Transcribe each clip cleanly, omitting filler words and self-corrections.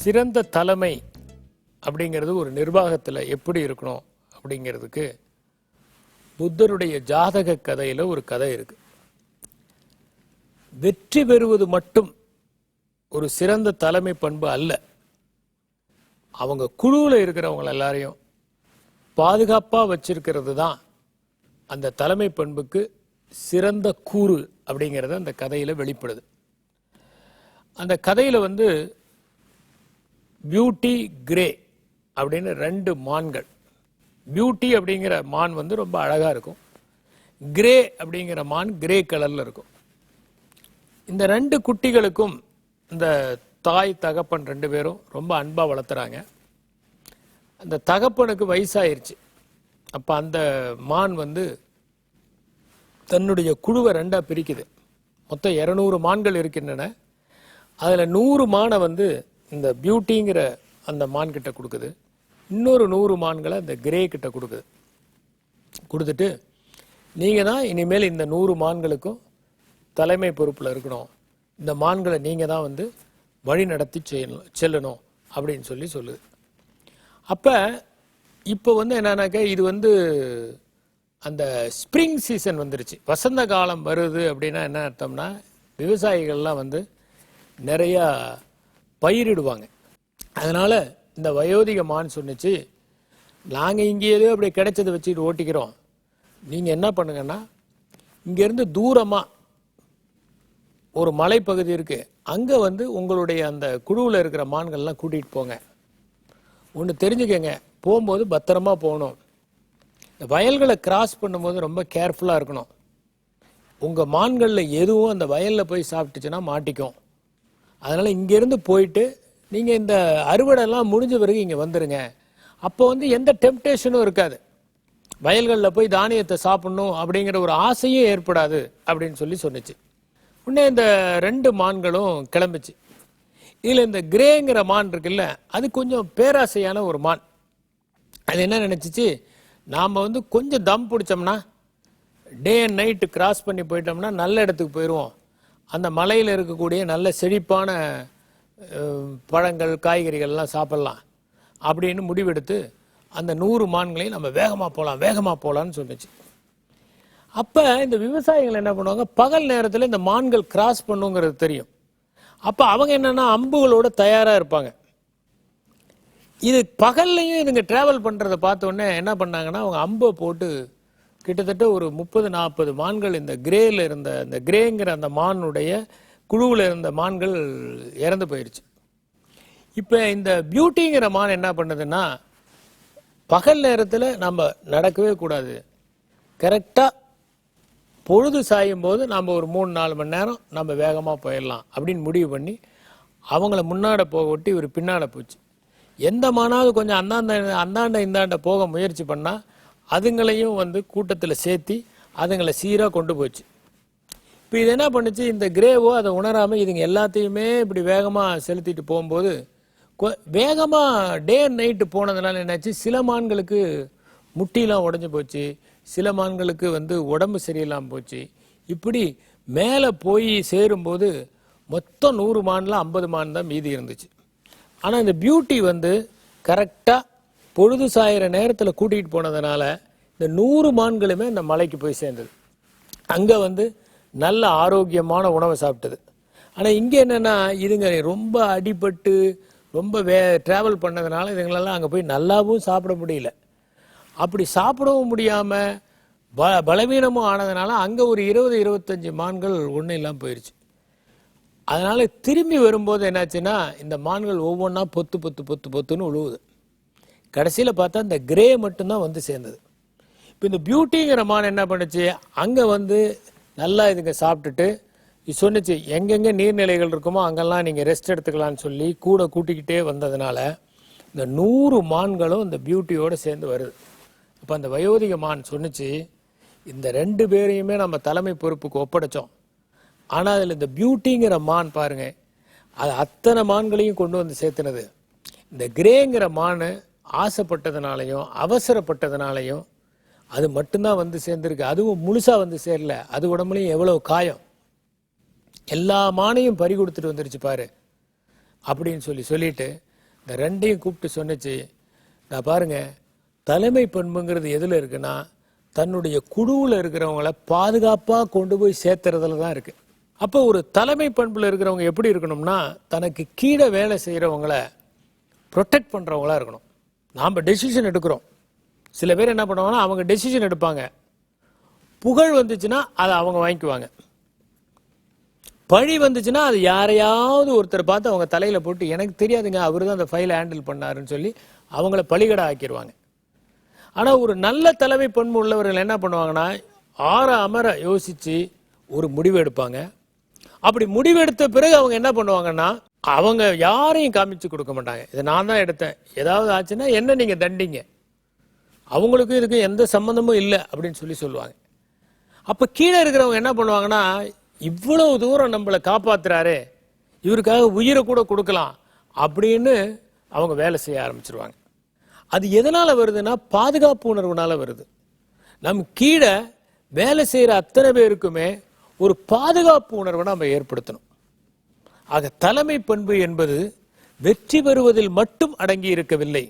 சிறந்த தலைமை அப்படிங்கிறது ஒரு நிர்வாகத்தில் எப்படி இருக்கணும் அப்படிங்கிறதுக்கு புத்தருடைய ஜாதக கதையில் ஒரு கதை இருக்கு. வெற்றி பெறுவது மட்டும் ஒரு சிறந்த தலைமை பண்பு அல்ல. அவங்க குழுவில் இருக்கிறவங்க எல்லாரையும் பாதுகாப்பாக வச்சிருக்கிறது தான் அந்த தலைமை பண்புக்கு சிறந்த கூறு அப்படிங்கிறது அந்த கதையில் வெளிப்படுது. அந்த கதையில் பியூட்டி கிரே அப்படின்னு ரெண்டு மான்கள். பியூட்டி அப்படிங்கிற மான் ரொம்ப அழகாக இருக்கும். கிரே அப்படிங்கிற மான் கிரே கலரில் இருக்கும். இந்த ரெண்டு குட்டிகளுக்கும் இந்த தாய் தகப்பன் ரெண்டு பேரும் ரொம்ப அன்பாக வளர்த்துறாங்க. அந்த தகப்பனுக்கு வயசாயிருச்சு. அப்போ அந்த மான் தன்னுடைய குழுவை ரெண்டாக பிரிக்குது. மொத்தம் 200 மான்கள் இருக்கின்றன. அதில் 100 மானை இந்த பியூட்டிங்கிற அந்த மான் கிட்ட கொடுக்குது. இன்னொரு 100 மான்களை அந்த கிரே கிட்ட கொடுக்குது. கொடுத்துட்டு நீங்கள் தான் இனிமேல் இந்த 100 மான்களுக்கும் தலைமை பொறுப்பில் இருக்கணும், இந்த மான்களை நீங்கள் தான் வழி நடத்தி செல்லணும் அப்படின்னு சொல்லுது. அப்போ இப்போ என்னன்னாக்கா இது அந்த ஸ்ப்ரிங் சீசன் வந்துருச்சு. வசந்த காலம் வருது அப்படின்னா என்ன அர்த்தம்னா விவசாயிகள்லாம் நிறையா பயிரிடுவாங்க. அதனால் இந்த வயோதிக மான் சொன்னிச்சு, நாங்கள் இங்கே ஏதோ அப்படி கிடைச்சதை வச்சுட்டு ஓட்டிக்கிறோம், நீங்கள் என்ன பண்ணுங்கன்னா இங்கேருந்து தூரமாக ஒரு மலைப்பகுதி இருக்குது, அங்கே உங்களுடைய அந்த குழுவில் இருக்கிற மான்கள்லாம் கூட்டிகிட்டு போங்க. ஒன்று தெரிஞ்சுக்கங்க, போகும்போது பத்திரமா போகணும். வயல்களை கிராஸ் பண்ணும்போது ரொம்ப கேர்ஃபுல்லாக இருக்கணும். உங்கள் மான்களில் எதுவும் அந்த வயலில் போய் சாப்பிட்டுச்சுன்னா மாட்டிக்கும். அதனால் இங்கேருந்து போயிட்டு நீங்கள் இந்த அறுவடைலாம் முடிஞ்ச பிறகு இங்கே வந்துடுங்க. அப்போ எந்த டெம்டேஷனும் இருக்காது. வயல்களில் போய் தானியத்தை சாப்பிட்ணும் அப்படிங்கிற ஒரு ஆசையும் ஏற்படாது அப்படின்னு சொன்னிச்சு. உடனே இந்த 2 மான்களும் கிளம்பிச்சு. இதில் இந்த கிரேங்கிற மான் இருக்குல்ல, அது கொஞ்சம் பேராசையான ஒரு மான். அது என்ன நினச்சிச்சு, நாம் கொஞ்சம் தம் பிடிச்சோம்னா டே அண்ட் நைட்டு கிராஸ் பண்ணி போயிட்டோம்னா நல்ல இடத்துக்கு போயிடுவோம், அந்த மலையில் இருக்கக்கூடிய நல்ல செழிப்பான பழங்கள் காய்கறிகள்லாம் சாப்பிட்லாம் அப்படின்னு முடிவெடுத்து அந்த 100 மான்களையும் நம்ம வேகமாக போகலான்னு சொன்னிச்சு. அப்போ இந்த விவசாயிகள் என்ன பண்ணுவாங்க, பகல் நேரத்தில் இந்த மான்கள் கிராஸ் பண்ணுங்கிறது தெரியும். அப்போ அவங்க என்னென்னா அம்புகளோட தயாராக இருப்பாங்க. இது பகல்லையும் இதுங்க ட்ராவல் பண்ணுறதை பார்த்தோன்னே என்ன பண்ணாங்கன்னா அவங்க அம்பை போட்டு கிட்டத்தட்ட ஒரு 30-40 மான்கள் இந்த கிரேயில் இருந்த இந்த கிரேங்கிற அந்த மானுடைய குழுவில் இருந்த மான்கள் இறந்து போயிடுச்சு. இப்போ இந்த பியூட்டிங்கிற மான் என்ன பண்ணுதுன்னா, பகல் நேரத்தில் நம்ம நடக்கவே கூடாது, கரெக்டாக பொழுது சாயும் போது நம்ம ஒரு 3-4 மணி நேரம் நம்ம வேகமாக போயிடலாம் அப்படின்னு முடிவு பண்ணி அவங்கள முன்னாட போக விட்டு இவர் பின்னாட போச்சு. எந்த மானாவது கொஞ்சம் அந்தாண்ட இந்தாண்ட போக முயற்சி பண்ணால் அதுங்களையும் கூட்டத்தில் சேர்த்தி அதுங்களை சீராக கொண்டு போச்சு. இப்போ இது என்ன பண்ணுச்சு, இந்த கிரேவோ அதை உணராமல் இதுங்க எல்லாத்தையுமே இப்படி வேகமாக செலுத்திட்டு போகும்போது வேகமாக டே அண்ட் நைட்டு போனதுனால என்னாச்சு, சில மான்களுக்கு முட்டிலாம் உடஞ்சி போச்சு, சில மான்களுக்கு உடம்பு சரியில்லாமல் போச்சு. இப்படி மேலே போய் சேரும்போது மொத்தம் 100 மானில் 50 மான் தான் மீதி இருந்துச்சு. ஆனால் இந்த பியூட்டி கரெக்டாக பொழுது சாயிற நேரத்தில் கூட்டிகிட்டு போனதுனால இந்த 100 மான்களுமே இந்த மலைக்கு போய் சேர்ந்தது. அங்கே நல்ல ஆரோக்கியமான உணவை சாப்பிட்டது. ஆனால் இங்கே என்னென்னா இதுங்க ரொம்ப அடிபட்டு ரொம்ப ட்ராவல் பண்ணதுனால இதுங்களெல்லாம் அங்கே போய் நல்லாவும் சாப்பிட முடியல. அப்படி சாப்பிடவும் முடியாமல் பலவீனமும் ஆனதுனால அங்கே ஒரு 20-25 மான்கள் ஒன்றும் இல்லாமல் போயிடுச்சு. அதனால் திரும்பி வரும்போது என்னாச்சுன்னா இந்த மான்கள் ஒவ்வொன்றா பொத்துன்னு உழுவுது. கடைசியில் பார்த்தா இந்த கிரே மட்டும்தான் சேர்ந்தது. இப்போ இந்த பியூட்டிங்கிற மான் என்ன பண்ணுச்சு, அங்கே நல்லா இதுங்க சாப்பிட்டுட்டு சொன்னிச்சு, எங்கெங்கே நீர்நிலைகள் இருக்குமோ அங்கெல்லாம் நீங்கள் ரெஸ்ட் எடுத்துக்கலான்னு சொல்லி கூட கூட்டிக்கிட்டே வந்ததுனால இந்த 100 மான்களும் இந்த பியூட்டியோடு சேர்ந்து வருது. அப்போ அந்த வயோதிக மான் சொன்னிச்சு, இந்த 2 பேரையுமே நம்ம தலைமை பொறுப்புக்கு ஒப்படைச்சோம், ஆனால் அதில் இந்த பியூட்டிங்கிற மான் பாருங்க, அது அத்தனை மான்களையும் கொண்டு சேர்த்துனது. இந்த கிரேங்கிற மான் ஆசைப்பட்டதுனாலையும் அவசரப்பட்டதுனாலையும் அது மட்டும்தான் சேர்ந்துருக்கு. அதுவும் முழுசாக சேரல. அது உடம்புலையும் எவ்வளோ காயம், எல்லா மானையும் பறி கொடுத்துட்டு வந்துருச்சு பாரு அப்படின்னு சொல்லிட்டு இந்த ரெண்டையும் கூப்பிட்டு சொன்னிச்சு, நான் பாருங்க, தலைமை பண்புங்கிறது எதில் இருக்குன்னா தன்னுடைய குழுவில் இருக்கிறவங்கள பாதுகாப்பாக கொண்டு போய் சேர்த்துறதுல தான் இருக்கு. அப்போ ஒரு தலைமை பண்பில் இருக்கிறவங்க எப்படி இருக்கணும்னா தனக்கு கீழே வேலை செய்கிறவங்கள ப்ரொடெக்ட் பண்ணுறவங்களா இருக்கணும். நாம் டெசிஷன் எடுக்கிறோம். சில பேர் என்ன பண்ணுவாங்கன்னா அவங்க டெசிஷன் எடுப்பாங்க, புகழ் வந்துச்சுன்னா அதை அவங்க வாங்கிக்குவாங்க, பழி வந்துச்சுன்னா அது யாரையாவது ஒருத்தர் பார்த்து அவங்க தலையில் போட்டு எனக்கு தெரியாதுங்க அவர் தான் அந்த ஃபைலை ஹேண்டில் பண்ணாருன்னு சொல்லி அவங்கள பலிகடை ஆக்கிடுவாங்க. ஆனால் ஒரு நல்ல தலைமை பண்பு உள்ளவர்கள் என்ன பண்ணுவாங்கன்னா ஆற அமர யோசித்து ஒரு முடிவு எடுப்பாங்க. அப்படி முடிவெடுத்த பிறகு அவங்க என்ன பண்ணுவாங்கன்னா அவங்க யாரையும் காமிச்சு கொடுக்க மாட்டாங்க, இதை நான் தான் எடுத்தேன், ஏதாவது ஆச்சுன்னா என்ன நீங்கள் தண்டிங்க, அவங்களுக்கும் இதுக்கும் எந்த சம்மந்தமும் இல்லை அப்படின்னு சொல்லுவாங்க. அப்போ கீழே இருக்கிறவங்க என்ன பண்ணுவாங்கன்னா இவ்வளவு தூரம் நம்மளை காப்பாத்துறாரு, இவருக்காக உயிரை கூட கொடுக்கலாம் அப்படின்னு அவங்க வேலை செய்ய ஆரம்பிச்சிருவாங்க. அது எதனால வருதுன்னா பாதுகாப்பு உணர்வுனால வருது. நம் கீழே வேலை செய்யற அத்தனை பேருக்குமே ஒரு பாதுகாப்பு உணர்வை நம்ம ஏற்படுத்தணும். ஆக தலைமை பண்பு என்பது வெற்றி பெறுவதில் மட்டும் அடங்கி இருக்கவில்லை,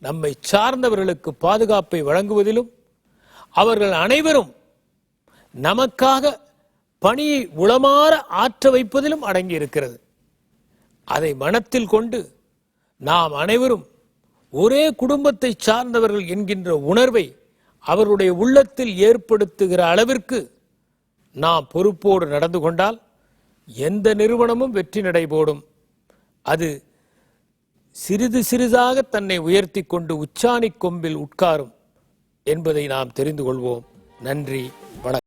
நம்மை சார்ந்தவர்களுக்கு பாதுகாப்பை வழங்குவதிலும் அவர்கள் அனைவரும் நமக்காக பணியை உளமாற ஆற்ற வைப்பதிலும் அடங்கி இருக்கிறது. அதை மனத்தில் கொண்டு நாம் அனைவரும் ஒரே குடும்பத்தை சார்ந்தவர்கள் என்கின்ற உணர்வை அவருடைய உள்ளத்தில் ஏற்படுத்துகிற அளவிற்கு நாம் பொறுப்போடு நடந்து கொண்டால் எந்த நிறுவனமும் வெற்றி நடைபோடும். அது சிறிது சிறிதாக தன்னை உயர்த்தி கொண்டு உச்சாணி கொம்பில் உட்காரும் என்பதை நாம் தெரிந்து கொள்வோம். நன்றி, வணக்கம்.